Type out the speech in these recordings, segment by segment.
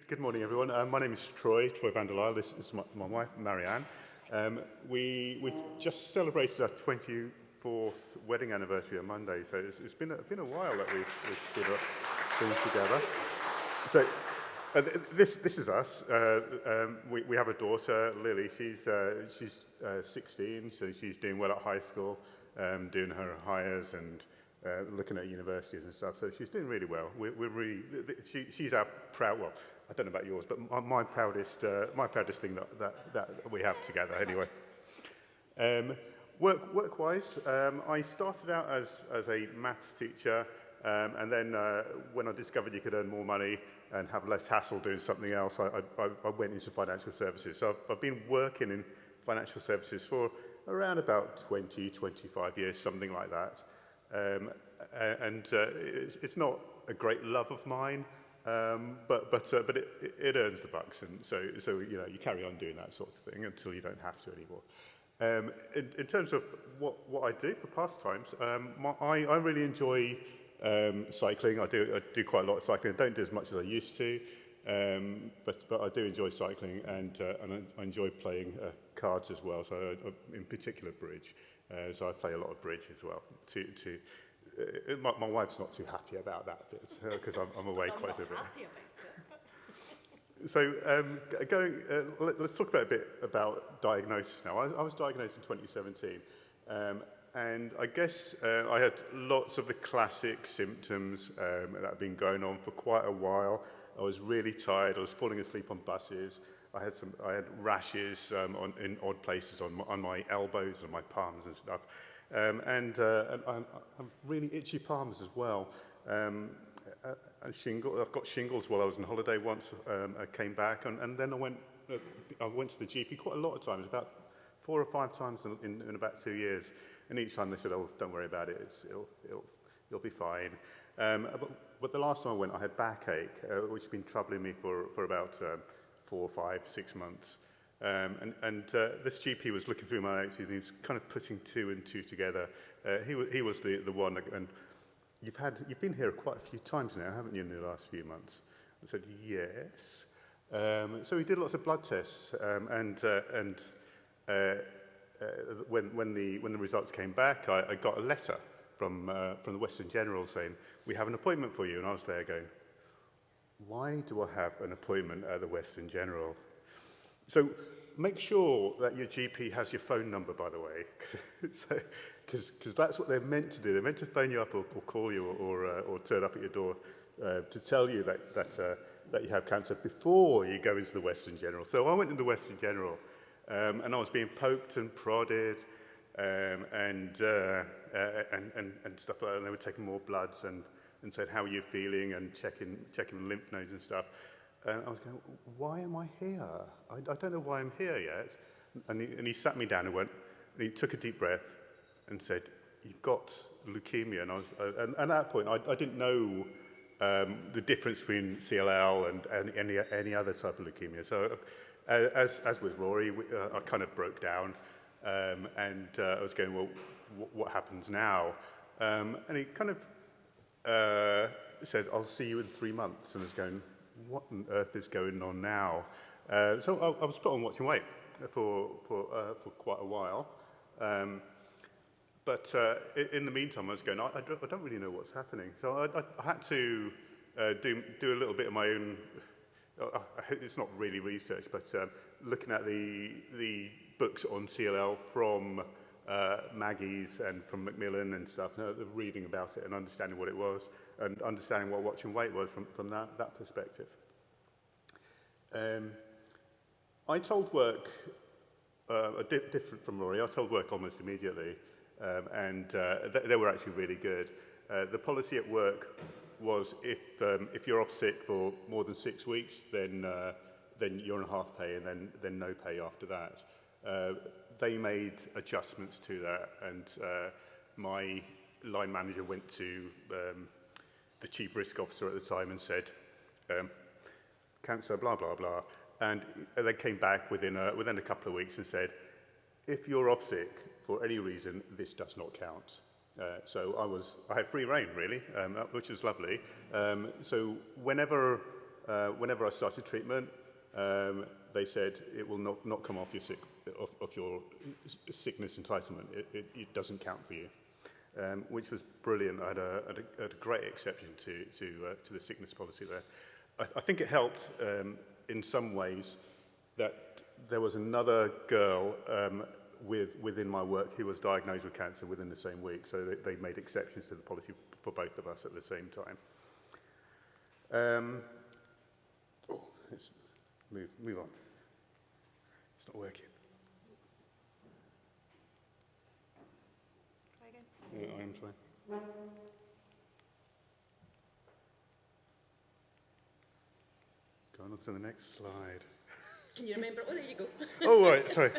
Good morning, everyone. My name is Troy van der Lyle. This is my wife, Marianne. We just celebrated our 24th wedding anniversary on Monday, so it's been a while that we've been together. So this is us. We have a daughter, Lily. She's 16, so she's doing well at high school, doing her hires and looking at universities and stuff. So she's doing really well. She's our proud. Well, I don't know about yours, but my proudest thing that we have together. Anyway, work-wise, I started out as a maths teacher, and then when I discovered you could earn more money and have less hassle doing something else, I went into financial services. So I've been working in financial services for around about 25 years, something like that. It's not a great love of mine, but it earns the bucks, and so you carry on doing that sort of thing until you don't have to anymore. In terms of what I do for pastimes, I really enjoy cycling. I do quite a lot of cycling. I don't do as much as I used to, but I do enjoy cycling, and I enjoy playing cards as well. So in particular bridge. So I play a lot of bridge as well. My wife's not too happy about that bit because I'm away quite a bit. Happy about it. So let's talk a bit about diagnosis now. I was diagnosed in 2017, and I guess I had lots of the classic symptoms that have been going on for quite a while. I was really tired. I was falling asleep on buses. I had rashes in odd places on my elbows and my palms and stuff, and really itchy palms as well. I've got shingles while I was on holiday once. I came back, and then I went to the GP quite a lot of times, about 4 or 5 times in about 2 years. And each time they said, "Oh, don't worry about it. You'll be fine." But the last time I went, I had backache, which had been troubling me for about 4, 5, 6 months. This GP was looking through my notes, and he was kind of putting 2 and 2 together. He was the one, and you've been here quite a few times now, haven't you, in the last few months? I said, yes. So he did lots of blood tests, when the results came back, I got a letter from the Western General saying, "We have an appointment for you." And I was there going, why do I have an appointment at the Western General? So make sure that your GP has your phone number, by the way, because that's what they're meant to do. They're meant to phone you up or call you or turn up at your door to tell you that you have cancer before you go into the Western General. So I went into the Western General, and I was being poked and prodded and stuff like that. And they were taking more bloods and said, "How are you feeling?" and checking lymph nodes and stuff. And I was going, why am I here? I don't know why I'm here yet. And he sat me down and he took a deep breath and said, "You've got leukemia." And at that point, I didn't know the difference between CLL and any other type of leukemia. So as with Rory, I kind of broke down, and I was going, well, what happens now? And he kind of said, "I'll see you in 3 months." And I was going, what on earth is going on now? So I was put on watch and wait for quite a while. But in the meantime, I was going, I don't really know what's happening. So I had to do a little bit of my own. It's not really research, but looking at the books on CLL from Maggie's and from Macmillan and stuff, reading about it and understanding what it was, and understanding what watch and wait was from that perspective. I told work, different from Rory, I told work almost immediately, and they were actually really good. The policy at work was if you're off sick for more than 6 weeks, then you're on half pay, and then no pay after that. They made adjustments to that, and my line manager went to the chief risk officer at the time and said, "Cancer, blah blah blah," and they came back within a couple of weeks and said, "If you're off sick for any reason, this does not count." So I had free rein, really, which was lovely. So whenever whenever I started treatment, they said it will not come off your sickness entitlement. It doesn't count for you, which was brilliant. I had a great exception to the sickness policy there. I think it helped in some ways that there was another girl within my work who was diagnosed with cancer within the same week, so they made exceptions to the policy for both of us at the same time. Let's move on. It's not working. Try again. Yeah, I am trying. Going on to the next slide. Can you remember? Oh, there you go. Oh, right, sorry.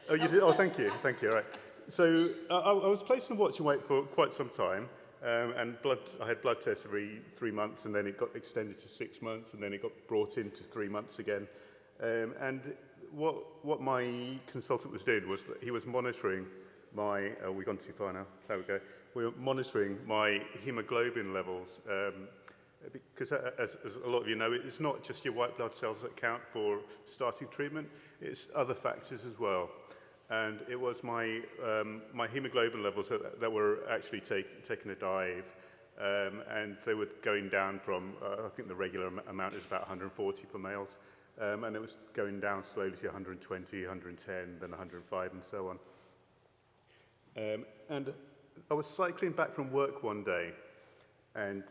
Oh, you did? Oh, thank you. Thank you. Right. So I was placed on watch and wait for quite some time, and I had blood tests every 3 months, and then it got extended to 6 months, and then it got brought in to 3 months again. And what my consultant was doing was that he was monitoring my. Oh, we've gone too far now. There we go. We were monitoring my hemoglobin levels. Because as a lot of you know, it's not just your white blood cells that count for starting treatment, it's other factors as well. And it was my hemoglobin levels that were actually taking a dive, and they were going down from, I think the regular amount is about 140 for males, and it was going down slowly to 120, 110, then 105 and so on. And I was cycling back from work one day, and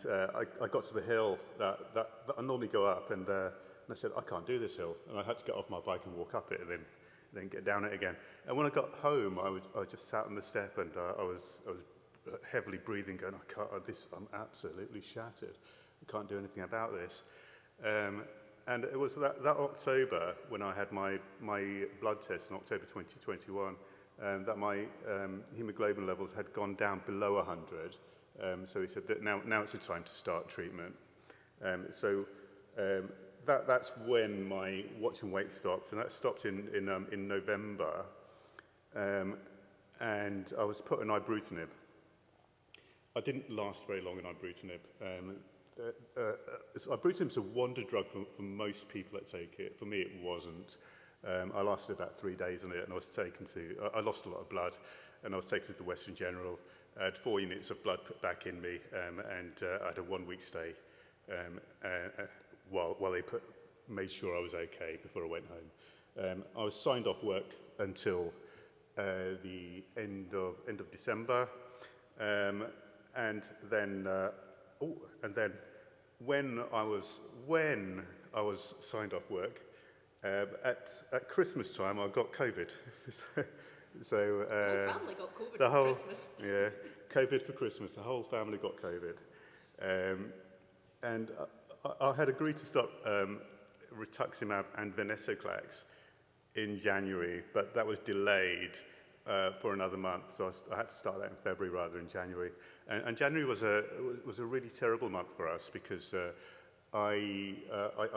I got to the hill that I normally go up, and I said, I can't do this hill. And I had to get off my bike and walk up it, and then get down it again. And when I got home, I just sat on the step, and I was heavily breathing, going, I'm absolutely shattered. I can't do anything about this. And it was that October, when I had my blood test in October 2021, that my hemoglobin levels had gone down below 100. So he said that now it's the time to start treatment. That's when my watch and wait stopped, and that stopped in November. And I was put on ibrutinib. I didn't last very long on ibrutinib. Ibrutinib's a wonder drug for most people that take it. For me, it wasn't. I lasted about 3 days on it, and I lost a lot of blood, and I was taken to the Western General. I had 4 units of blood put back in me, and I had a 1-week stay while they made sure I was okay before I went home. I was signed off work until the end of December, and then when I was signed off work at Christmas time, I got COVID. So The whole family got COVID for Christmas. Yeah, COVID for Christmas. The whole family got COVID, and I had agreed to stop rituximab and venetoclax in January, but that was delayed for another month. So I had to start that in February rather than January. And January was a really terrible month for us because I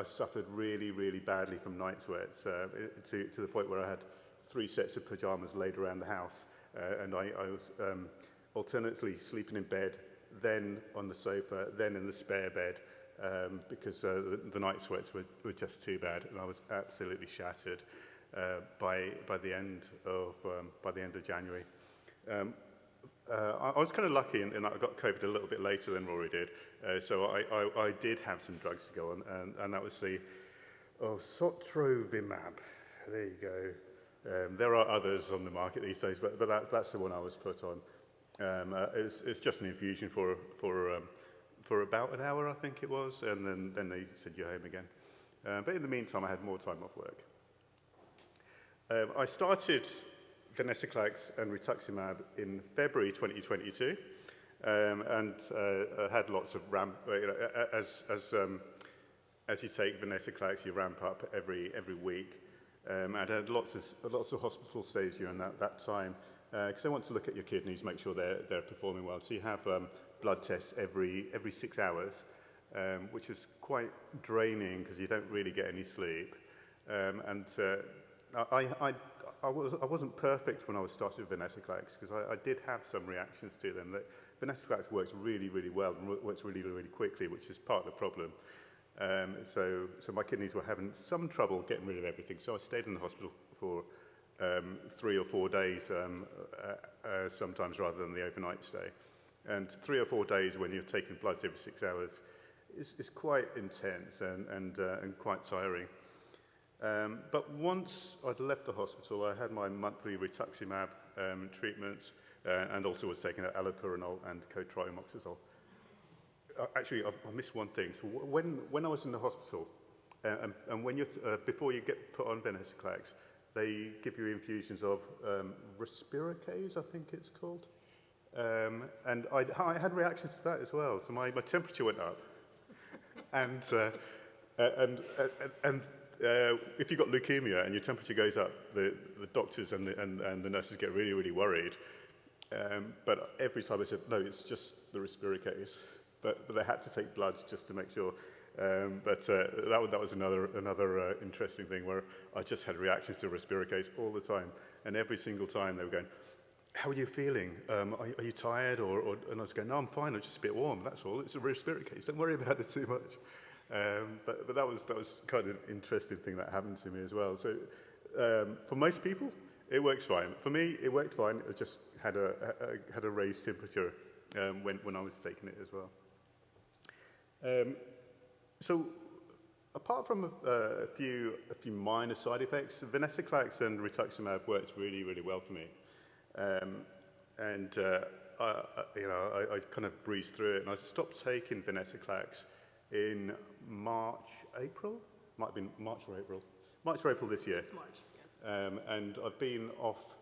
suffered really, really badly from night sweats to the point where I had 3 sets of pajamas laid around the house, and I was alternately sleeping in bed, then on the sofa, then in the spare bed, because the night sweats were just too bad, and I was absolutely shattered by the end of January. I was kind of lucky in that I got COVID a little bit later than Rory did, so I did have some drugs to go on, and that was the sotrovimab. There you go. There are others on the market these days, but that's the one I was put on. It's just an infusion for about an hour, I think it was, and then they sent you home again. But in the meantime, I had more time off work. I started venetoclax and rituximab in February 2022, and had lots of as you take venetoclax, you ramp up every week. I'd had lots of hospital stays during that time because they want to look at your kidneys, make sure they're performing well. So you have blood tests every 6 hours, which is quite draining because you don't really get any sleep. I wasn't perfect when I was starting with venetoclax because I did have some reactions to them. Venetoclax works really, really well and works really, really quickly, which is part of the problem. So my kidneys were having some trouble getting rid of everything. So I stayed in the hospital for 3 or 4 days, sometimes rather than the overnight stay. And 3 or 4 days when you're taking bloods every 6 hours is quite intense and quite tiring. But once I'd left the hospital, I had my monthly rituximab treatments and also was taking allopurinol and cotrimoxazole. Actually, I missed one thing. So when I was in the hospital, and when you're before you get put on venetoclax, they give you infusions of respiricase, I think it's called. And I had reactions to that as well. So my temperature went up, and if you've got leukemia and your temperature goes up, the doctors and the nurses get really, really worried. But every time I said, no, it's just the respiricase. But they had to take bloods just to make sure. That was another interesting thing where I just had reactions to respiricase all the time. And every single time they were going, how are you feeling? Are you tired? And I was going, no, I'm fine. I'm just a bit warm. That's all. It's a respiricase. Don't worry about it too much. But that was kind of an interesting thing that happened to me as well. So for most people, it works fine. For me, it worked fine. I just had a raised temperature when I was taking it as well. So apart from a few minor side effects, venetoclax and rituximab worked really, really well for me. I kind of breezed through it, and I stopped taking venetoclax in April? Might have been March or April this year. It's March, yeah. And I've been off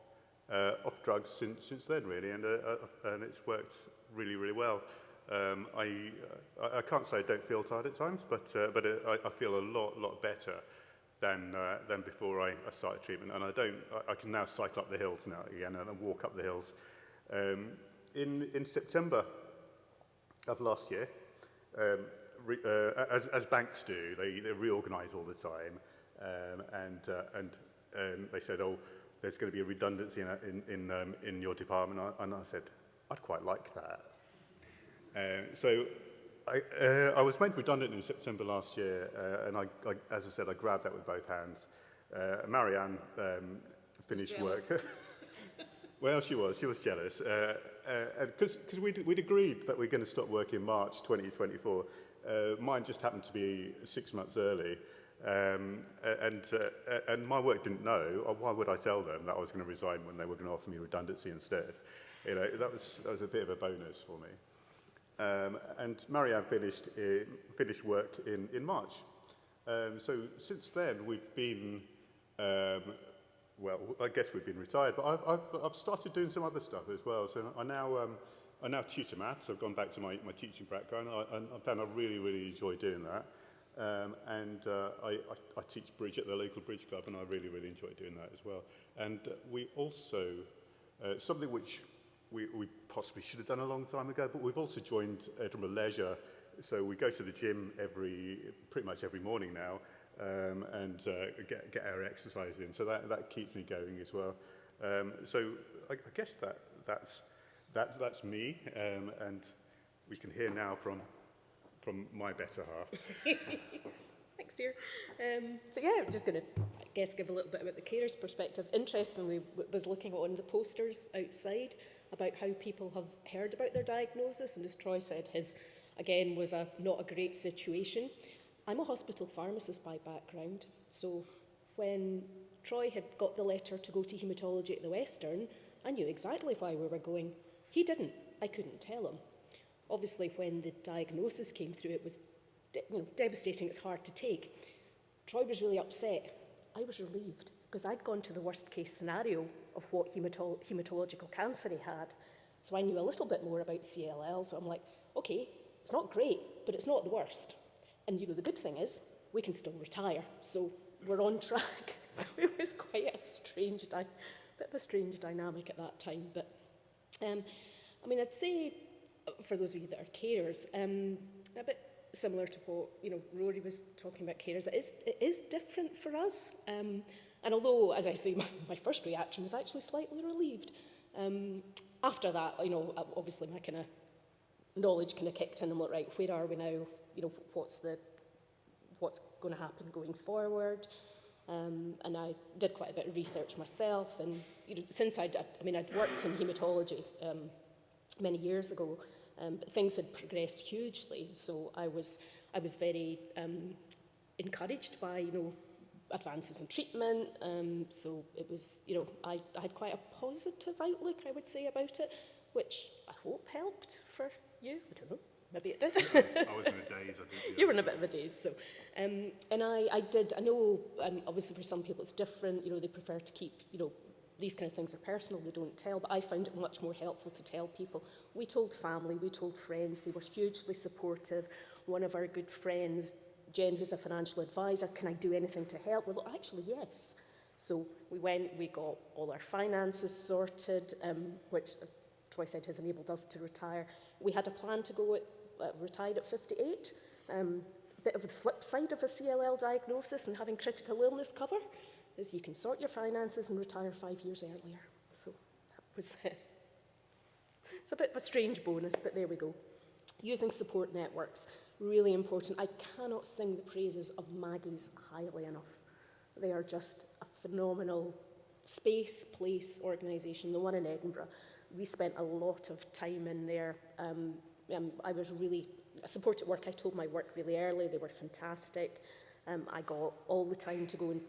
drugs since then, really, and it's worked really, really well. I can't say I don't feel tired at times, but I feel a lot better than before I started treatment, and I can now cycle up the hills now again and walk up the hills. In September of last year, as banks do, they reorganise all the time, and they said, oh, there's going to be a redundancy in your department, and I said, I'd quite like that. So I was made redundant in September last year, and as I said, I grabbed that with both hands. Marianne finished work. Well, she was jealous, because we'd agreed that we're going to stop work in March 2024. Mine just happened to be 6 months early, and my work didn't know. Why would I tell them that I was going to resign when they were going to offer me redundancy instead? You know, that was a bit of a bonus for me. And Marianne finished work in March. So since then we've been, well, I guess we've been retired, but I've started doing some other stuff as well. So I now tutor maths. I've gone back to my teaching background. I found I really enjoy doing that. I teach bridge at the local bridge club, and I really enjoy doing that as well. And we also, something which we possibly should have done a long time ago, but we've also joined Edinburgh Leisure, so we go to the gym pretty much every morning now, and get our exercise in. So that keeps me going as well. So I guess that's me, and we can hear now from my better half. Thanks, dear. So yeah, I'm just going to, I guess, give a little bit about the carer's perspective. Interestingly, was looking at one of the posters outside about how people have heard about their diagnosis, and as Troy said, his, again, was not a great situation. I'm a hospital pharmacist by background, so when Troy had got the letter to go to haematology at the Western, I knew exactly why we were going. He didn't. I couldn't tell him. Obviously, when the diagnosis came through, it was devastating. It's hard to take. Troy was really upset. I was relieved, because I'd gone to the worst case scenario of what hematological cancer he had. So I knew a little bit more about CLL, so I'm like, okay, it's not great, but it's not the worst. And the good thing is, we can still retire, so we're on track. So it was quite a strange, bit of a strange dynamic at that time. But I'd say, for those of you that are carers, a bit similar to what Rory was talking about carers, it is different for us. And although, as I say, my first reaction was actually slightly relieved. After that, obviously my kind of knowledge kind of kicked in. I'm like, right, where are we now? What's the what's going to happen going forward. And I did quite a bit of research myself, and since I'd worked in haematology many years ago, but things had progressed hugely. So I was very encouraged by advances in treatment. So it was I had quite a positive outlook, I would say, about it, which I hope helped for you. I don't know. Maybe it did. I was in a daze. You were in a bit of a daze. So, and I know, obviously for some people it's different. They prefer to keep, these kind of things are personal, they don't tell, but I found it much more helpful to tell people. We told family, we told friends, they were hugely supportive. One of our good friends, Jen, who's a financial advisor, can I do anything to help? Well, actually, yes. So we went, we got all our finances sorted, which, as Troy said, has enabled us to retire. We had a plan to go retired at 58. Bit of the flip side of a CLL diagnosis and having critical illness cover is you can sort your finances and retire 5 years earlier. So that was it's a bit of a strange bonus, but there we go. Using support networks, really important. I cannot sing the praises of Maggie's highly enough. They are just a phenomenal space, place, organisation. The one in Edinburgh, we spent a lot of time in there. I was really, support at work, I told my work really early, they were fantastic. I got all the time to go and,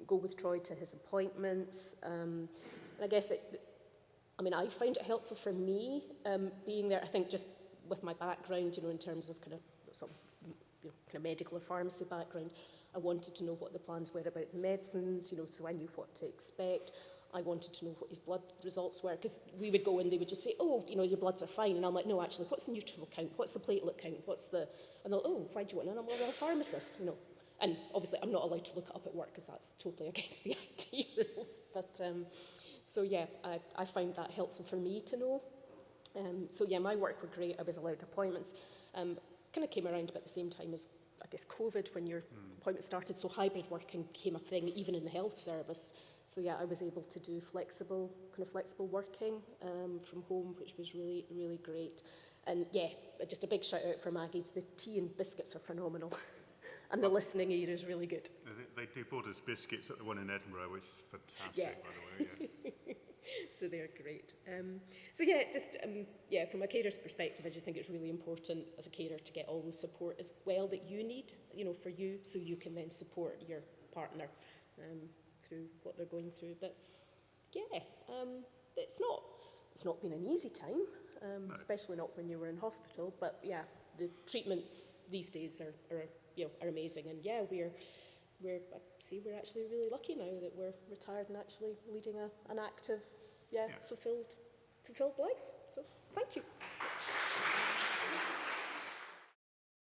go with Troy to his appointments. And I guess I found it helpful for me being there, I think just with my background, in terms of kind of medical or pharmacy background. I wanted to know what the plans were about the medicines, so I knew what to expect. I wanted to know what his blood results were, because we would go and they would just say, oh, your bloods are fine. And I'm like, no, actually, what's the neutrophil count? What's the platelet count? And they're like, oh, why do you want to know? And I'm like, well, a pharmacist, And obviously, I'm not allowed to look it up at work because that's totally against the IT rules. But so yeah, I found that helpful for me to know. So yeah, my work were great. I was allowed appointments. Kind of came around about the same time as, I guess, COVID, when your appointment started. So hybrid working became a thing, even in the health service. So yeah, I was able to do flexible working from home, which was really, really great. And yeah, just a big shout out for Maggie's. The tea and biscuits are phenomenal. And the listening ear is really good. They do Borders biscuits at the one in Edinburgh, which is fantastic, Yeah. by the way. Yeah. So they're great. So yeah, just from a carer's perspective, I just think it's really important as a carer to get all the support as well that you need, for you, so you can then support your partner through what they're going through. But yeah, it's not been an easy time, No. especially not when you were in hospital. But yeah, the treatments these days are amazing, and yeah, we're actually really lucky now that we're retired and actually leading an active, fulfilled life. So thank you.